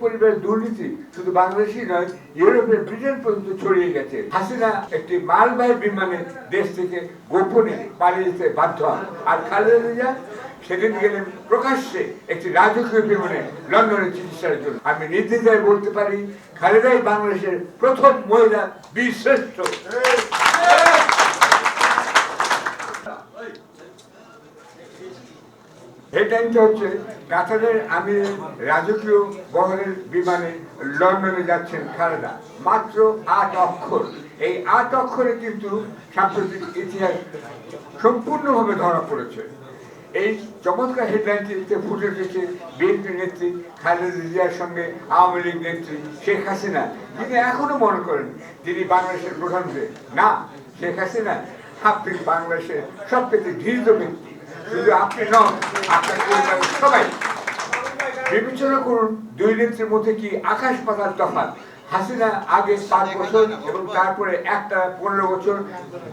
পরিবারের দুর্নীতি শুধু বাংলাদেশই নয়, ইউরোপের ব্রিটেন পর্যন্ত ছড়িয়ে গেছে। হাসিনা একটি মালবাহী বিমানে দেশ থেকে গোপনে পালিয়ে যেতে বাধ্য হন, আর খালেদা জিয়া সেদিন গেলেন প্রকাশ্যে একটি রাজকীয় বিমানে লন্ডনের চিকিৎসার জন্য। আমি নির্দ্বিধায় বলতে পারি, খালেদাই বাংলাদেশের প্রথম মহিলা বীরশ্রেষ্ঠ। হেডলাইনটা হচ্ছে কাতারের আমিরের রাজকীয় বহরের বিমানে লন্ডনে যাচ্ছেন খালেদা। মাত্র ৮ অক্ষর। এই ৮ অক্ষরে কিন্তু সাম্প্রতিক ইতিহাস সম্পূর্ণভাবে ধরা পড়েছে। এই চমৎকার হেডলাইনটিতে ফুটে উঠেছে বিএনপি নেত্রী খালেদা জিয়ার সঙ্গে আওয়ামী লীগ নেত্রী শেখ হাসিনা, যিনি এখনো মনে করেন তিনি বাংলাদেশের প্রধানমন্ত্রী। না, শেখ হাসিনা আপনি বাংলাদেশের সবচেয়ে ধীরত ব্যক্তি। শুধু আপনি নন, আপনার পরিবারের সবাই। বিবেচনা করুন দুই নেত্রীর মধ্যে কি আকাশ পাতাল তফাৎ। হাসিনা আগে 5 বছর এবং তারপরে একটা 15 বছর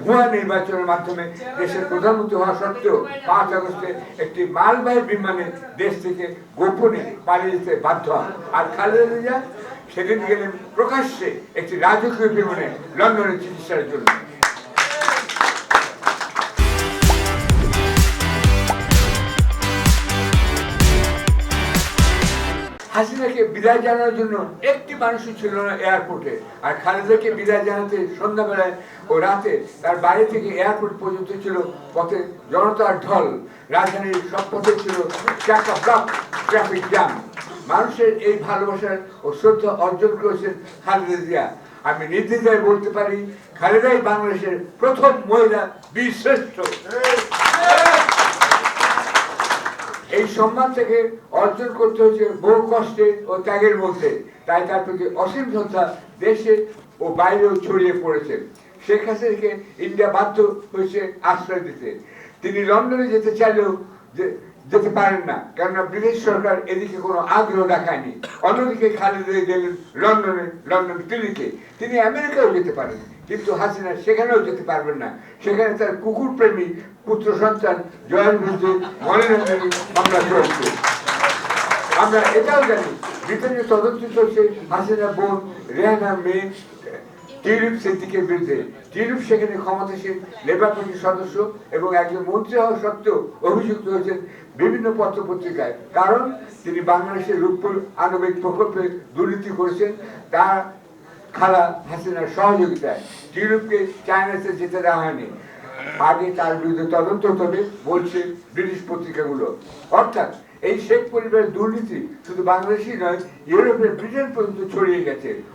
ভুয়া নির্বাচনের মাধ্যমে দেশের প্রধানমন্ত্রী হওয়া সত্ত্বেও 5 আগস্টে একটি মালবাহী বিমানে দেশ থেকে গোপনে পালিয়ে যেতে বাধ্য হন, আর খালেদা জিয়া সেদিন গেলেন প্রকাশ্যে একটি রাজকীয় বিমানে লন্ডনের চিকিৎসার জন্য। হাসিনাকে বিদায় জানানোর জন্য একটি মানুষই ছিল না এয়ারপোর্টে, আর খালেদাকে বিদায় জানাতে সন্ধ্যাবেলায় ও রাতে তার বাড়ি থেকে এয়ারপোর্ট পর্যন্ত ছিল পথে জনতার ঢল। রাজধানীর সব পথে ছিল চাকা ব্লক, ট্রাফিক জ্যাম। মানুষের এই ভালোবাসার ও শ্রদ্ধা অর্জন করেছেন খালেদা জিয়া। আমি নির্দ্বিধায় বলতে পারি, খালেদাই বাংলাদেশের প্রথম মহিলা বীরশ্রেষ্ঠ। এই সম্মান থেকে অর্জন করতে হচ্ছে বহু কষ্টে ও ত্যাগের মধ্যে, তাই তার প্রতি অসীম শ্রদ্ধা দেশে ও বাইরেও ছড়িয়ে পড়েছে। শেখ হাসিনাকে ইন্ডিয়া বাধ্য হয়েছে আশ্রয় দিতে। তিনি লন্ডনে যেতে চাইলেও যেতে পারেন না, কেননা ব্রিটিশ সরকার এদিকে কোনো আগ্রহ দেখায়নি। অন্যদিকে খালেদা গেলেন লন্ডন ক্লিনিকে। তিনি আমেরিকাও যেতে পারেন, কিন্তু হাসিনা সেখানেও যেতে পারবেন না। সেখানে তার কুকুর প্রেমী পুত্র সন্তান জয়ের বিরুদ্ধে মনোনয়নের মামলা চলছে। আমরা এটাও জানি ব্রিটেনের তদন্ত চলছে হাসিনা বোন রেহানার মেয়ে টিউলিপ সিদ্দিকের বিরুদ্ধে। টিউলিপ সেখানে ক্ষমতাসীন লেবার পার্টির সদস্য এবং একজন মন্ত্রী হওয়া সত্ত্বেও অভিযুক্ত হয়েছেন বিভিন্ন পত্রপত্রিকায়, কারণ তিনি বাংলাদেশের রূপপুর আণবিক প্রকল্পে দুর্নীতি করেছেন তার খালা হাসিনার সহযোগিতায়। টিউলিপকে চায়নাতে যেতে দেওয়া হয়নি, আগে তার বিরুদ্ধে তদন্ত হবে বলছে ব্রিটিশ পত্রিকাগুলো। অর্থাৎ এই শেখ পরিবারের দুর্নীতি শুধু বাংলাদেশই নয়, ইউরোপের ব্রিটেন পর্যন্ত ছড়িয়ে গেছে।